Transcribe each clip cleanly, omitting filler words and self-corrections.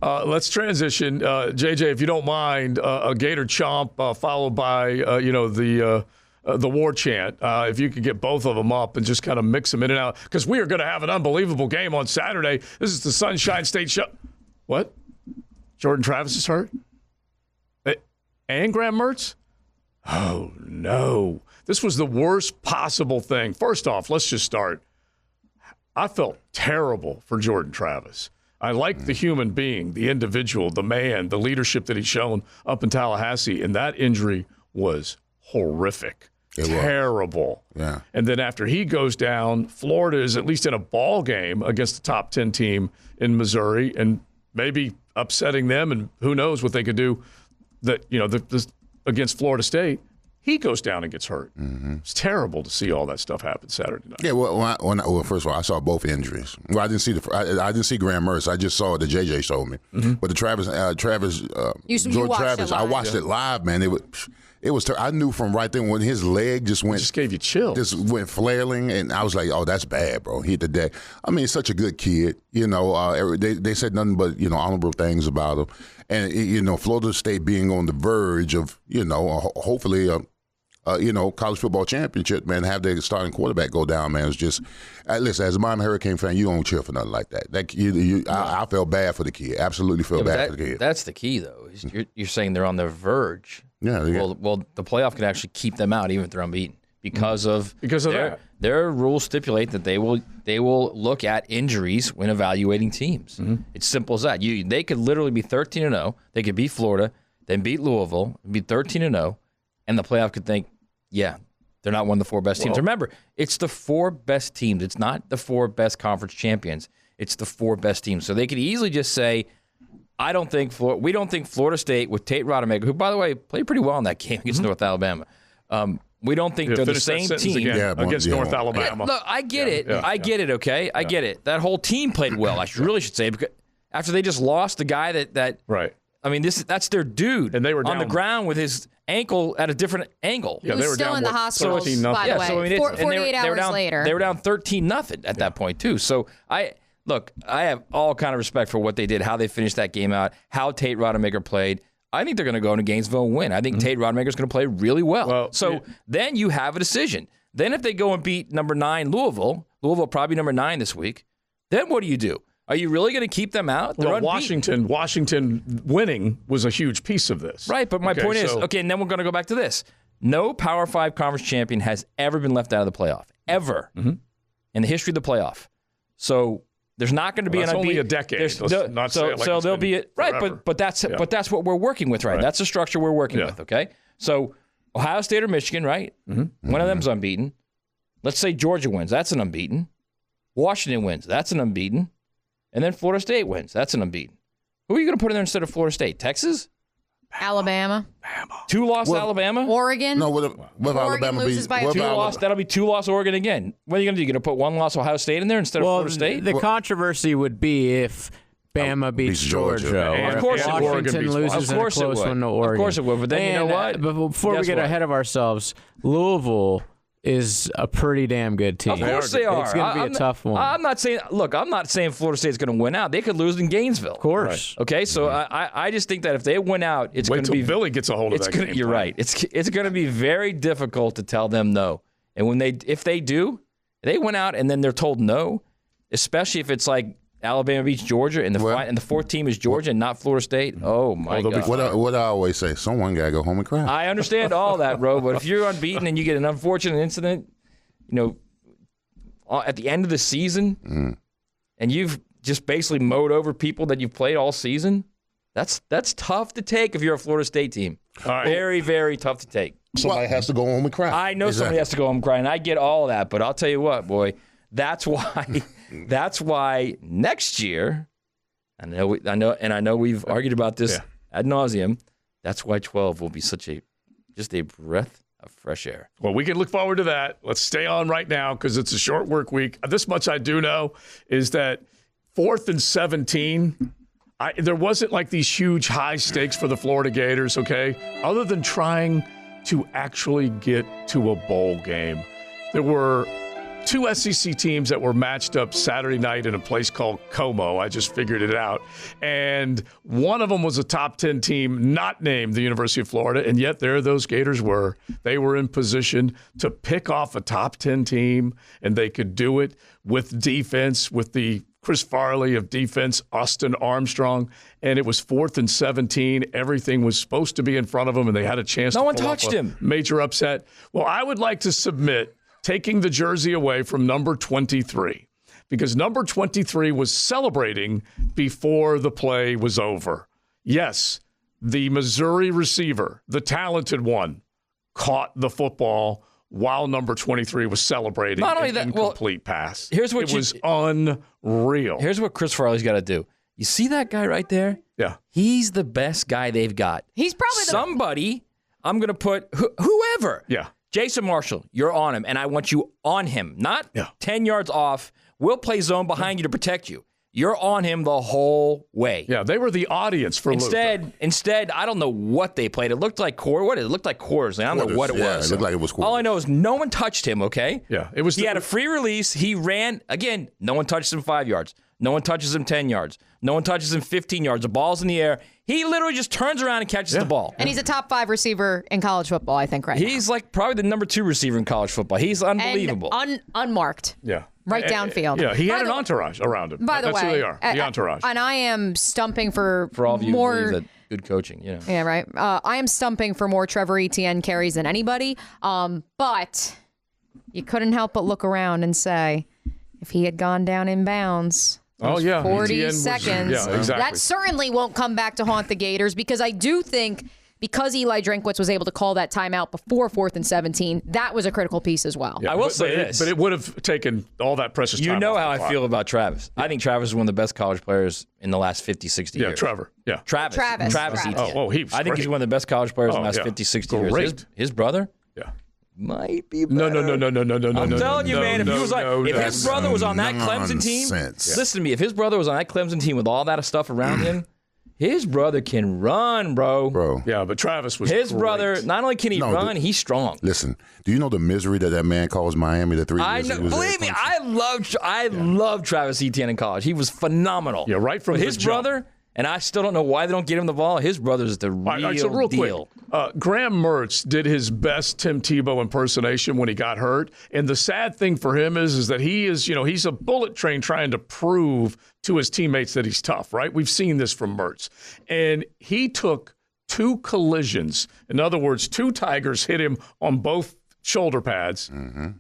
Let's transition, JJ, if you don't mind, a Gator chomp followed by the war chant. If you could get both of them up and just kind of mix them in and out, because we are going to have an unbelievable game on Saturday. This is the Sunshine State Show. What? Jordan Travis is hurt? And Graham Mertz? Oh, no. This was the worst possible thing. First off, let's just start. I felt terrible for Jordan Travis. I like the human being, the individual, the man, the leadership that he's shown up in Tallahassee, and that injury was horrific. Terrible. Yeah. And then after he goes down, Florida is at least in a ball game against the top 10 team in Missouri and maybe upsetting them, and who knows what they could do against Florida State. He goes down and gets hurt. Mm-hmm. It's terrible to see all that stuff happen Saturday night. Yeah, well, first of all, I saw both injuries. Well, I didn't see Graham Mertz. I just saw the JJ showed me. Mm-hmm. But the Travis, George Travis, I watched it live, man. It was. I knew from right then when his leg just gave you chills. Just went flailing, and I was like, "Oh, that's bad, bro." He hit the deck. I mean, he's such a good kid. They said nothing but honorable things about him, and Florida State being on the verge of hopefully. College football championship, man, have their starting quarterback go down, man. It's just, listen, as a Miami Hurricane fan, you don't cheer for nothing like that. I felt bad for the kid. Absolutely felt bad for the kid. That's the key, though. You're saying they're on the verge. Yeah. Well, the playoff can actually keep them out even if they're unbeaten because of that. Their rules stipulate that they will look at injuries when evaluating teams. Mm-hmm. It's simple as that. They could literally be 13-0. They could beat Florida, then beat Louisville, be 13-0, and the playoff could think, yeah, they're not one of the four best teams. Remember, it's the four best teams. It's not the four best conference champions. It's the four best teams. So they could easily just say, we don't think Florida State with Tate Rodemaker, who, by the way, played pretty well in that game against North Alabama. We don't think they're the same team against North Alabama. Look, I get it. I get it, okay? I get it. That whole team played well, I really should say, because after they just lost the guy that right. I mean, that's their dude. And they were on the ground with his ankle at a different angle. He was still in the hospital, by the way. 48 hours later. They were down 13-0 at that point, too. So, I have all kind of respect for what they did, how they finished that game out, how Tate Rodemaker played. I think they're going to go into Gainesville and win. I think Tate Rodemaker is going to play really well. Then you have a decision. Then if they go and beat number 9 Louisville probably number 9 this week, then what do you do? Are you really going to keep them out? Well, Washington winning was a huge piece of this. Right, but my point is, and then we're going to go back to this. No Power 5 conference champion has ever been left out of the playoff, ever, in the history of the playoff. So there's not going to be an only a decade. So there'll be but that's what we're working with, right? That's the structure we're working with, okay? So Ohio State or Michigan, right? Mm-hmm. One of them's unbeaten. Let's say Georgia wins. That's an unbeaten. Washington wins. That's an unbeaten. And then Florida State wins. That's an unbeaten. Who are you going to put in there instead of Florida State? Texas? Alabama. 2-loss Alabama? Oregon? No, what Alabama loses by 2-loss. That'll be 2-loss Oregon again. What are you going to do? You're going to put 1-loss Ohio State in there instead of Florida State? The controversy would be if Bama beats Georgia. Of course Washington loses in a close one to Oregon. Of course it would. But then you know what? Before we get ahead of ourselves, Louisville is a pretty damn good team. Of course they are. It's going to be a tough one. I'm not saying Florida State's going to win out. They could lose in Gainesville. Of course. Right. Okay, so I just think that if they win out, it's going to be... Wait till Billy gets a hold of that game. You're right. It's going to be very difficult to tell them no. And if they do, they win out and then they're told no, especially if it's like Alabama beats Georgia and the fourth team is Georgia and not Florida State. Oh, my God. What I always say, someone got to go home and cry. I understand all that, bro, but if you're unbeaten and you get an unfortunate incident, at the end of the season and you've just basically mowed over people that you've played all season, that's tough to take if you're a Florida State team. Right. Very, very tough to take. Somebody has to go home and cry. I know somebody has to go home and cry, and I get all that, but I'll tell you what, boy, that's why next year, I know we've argued about this ad nauseum. That's why 12 will be just a breath of fresh air. Well, we can look forward to that. Let's stay on right now because it's a short work week. This much I do know is that 4th and 17, there wasn't like these huge high stakes for the Florida Gators, okay? Other than trying to actually get to a bowl game. There were two SEC teams that were matched up Saturday night in a place called Como. I just figured it out. And one of them was a top 10 team not named the University of Florida, and yet there those Gators were. They were in position to pick off a top 10 team, and they could do it with defense, with the Chris Farley of defense, Austin Armstrong, and it was 4th and 17. Everything was supposed to be in front of them, and they had a chance to pull off a major upset. Well, I would like to submit taking the jersey away from number 23, because number 23 was celebrating before the play was over. Yes, the Missouri receiver, the talented one, caught the football while number 23 was celebrating an incomplete pass. Here's what it was unreal. Here's what Chris Farley's got to do. You see that guy right there? Yeah. He's the best guy they've got. He's probably somebody. I'm going to put whoever. Yeah. Jason Marshall, you're on him, and I want you on him, not 10 yards off. We'll play zone behind you to protect you. You're on him the whole way. Yeah, they were the audience for Luther. Instead, I don't know what they played. It looked like quarters. It looked like quarters. I don't know what it was. It looked like it was quarters. All I know is no one touched him, okay? Yeah. It was. He had a free release. He ran. Again, no one touches him 5 yards. No one touches him 10 yards. No one touches him 15 yards. The ball's in the air. He literally just turns around and catches the ball. And he's a top 5 receiver in college football, I think, right now. He's like probably the number 2 receiver in college football. He's unbelievable. And unmarked. Yeah. Right downfield. Yeah, he had an entourage around him. By the way. That's who they are, the entourage. And I am stumping for all of you more. Who believe that good coaching, you know. Yeah, right. I am stumping for more Trevor Etienne carries than anybody. But you couldn't help but look around and say, if he had gone down in bounds. 40 seconds. Yeah, exactly. That certainly won't come back to haunt the Gators, because I do think because Eli Drinkwitz was able to call that timeout before 4th and 17, that was a critical piece as well. Yeah, I will say this. But it would have taken all that precious time. You know how I feel about Travis. I think Travis is one of the best college players in the last 50, 60 years. Yeah, Trevor. Yeah. Travis Etienne. Oh, he was I think he's one of the best college players in the last 50, 60 years. His brother? Yeah. Might be better. No. I'm telling you, man, if he was if his brother was on that Clemson team, listen to me, if his brother was on that Clemson team with all that stuff around him, his brother can run, bro. Yeah, but Travis was his great. brother. Not only can he run, he's strong. Listen, do you know the misery that man caused Miami the 3 years? I know. Believe me, I love Travis Etienne in college. He was phenomenal. Yeah, right from his brother. And I still don't know why they don't get him the ball. His brother's the real deal. Quick, Graham Mertz did his best Tim Tebow impersonation when he got hurt. And the sad thing for him is that he is, he's a bullet train trying to prove to his teammates that he's tough, right? We've seen this from Mertz. And he took 2 collisions. In other words, 2 Tigers hit him on both shoulder pads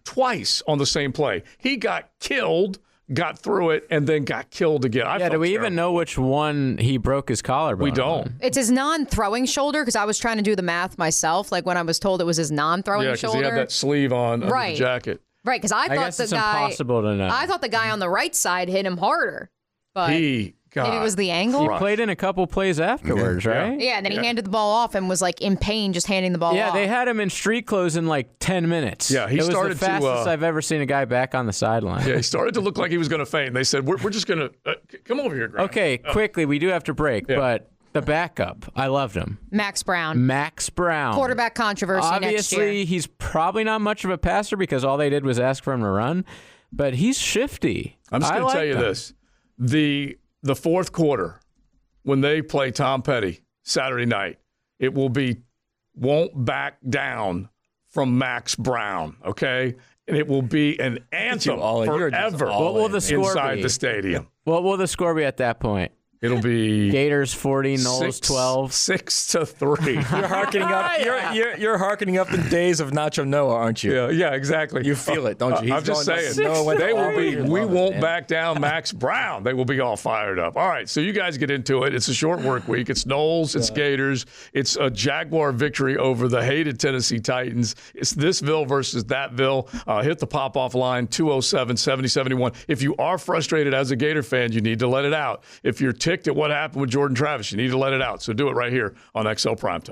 twice on the same play. He got killed, got through it, and then got killed again. Do we even know which one he broke his collarbone? We don't. It's his non-throwing shoulder, because I was trying to do the math myself. Like when I was told it was his non-throwing shoulder. Yeah, because he had that sleeve on under the jacket. Right, because I thought it's impossible to know. I thought the guy on the right side hit him harder, but maybe it was the angle. He played in a couple plays afterwards, right? Yeah, and then he handed the ball off and was like in pain just handing the ball off. Yeah, they had him in street clothes in like 10 minutes. Yeah, it was the fastest I've ever seen a guy back on the sideline. Yeah, he started to look like he was going to faint. They said, we're just going to come over here, Graham. Okay, quickly, we do have to break, but the backup, I loved him. Max Brown. Quarterback controversy Obviously, next year. He's probably not much of a passer because all they did was ask for him to run, but he's shifty. I'm just going to tell you this. The fourth quarter, when they play Tom Petty Saturday night, it won't back down from Max Brown, okay? And it will be an anthem forever what will the score inside be? The stadium. What will the score be at that point? It'll be Gators 40, Knowles 12. 6-3. You're harkening up. You're harkening up the days of Nacho Noah, aren't you? Yeah, exactly. You feel it, don't you? I'm just saying. They will be. We won't back down, Max Brown. They will be all fired up. All right, so you guys get into it. It's a short work week. It's Knowles. It's Gators. It's a Jaguar victory over the hated Tennessee Titans. It's thisville versus thatville. Hit the pop-off line 207-7071. If you are frustrated as a Gator fan, you need to let it out. If you're ticked at what happened with Jordan Travis, you need to let it out. So do it right here on XL Primetime.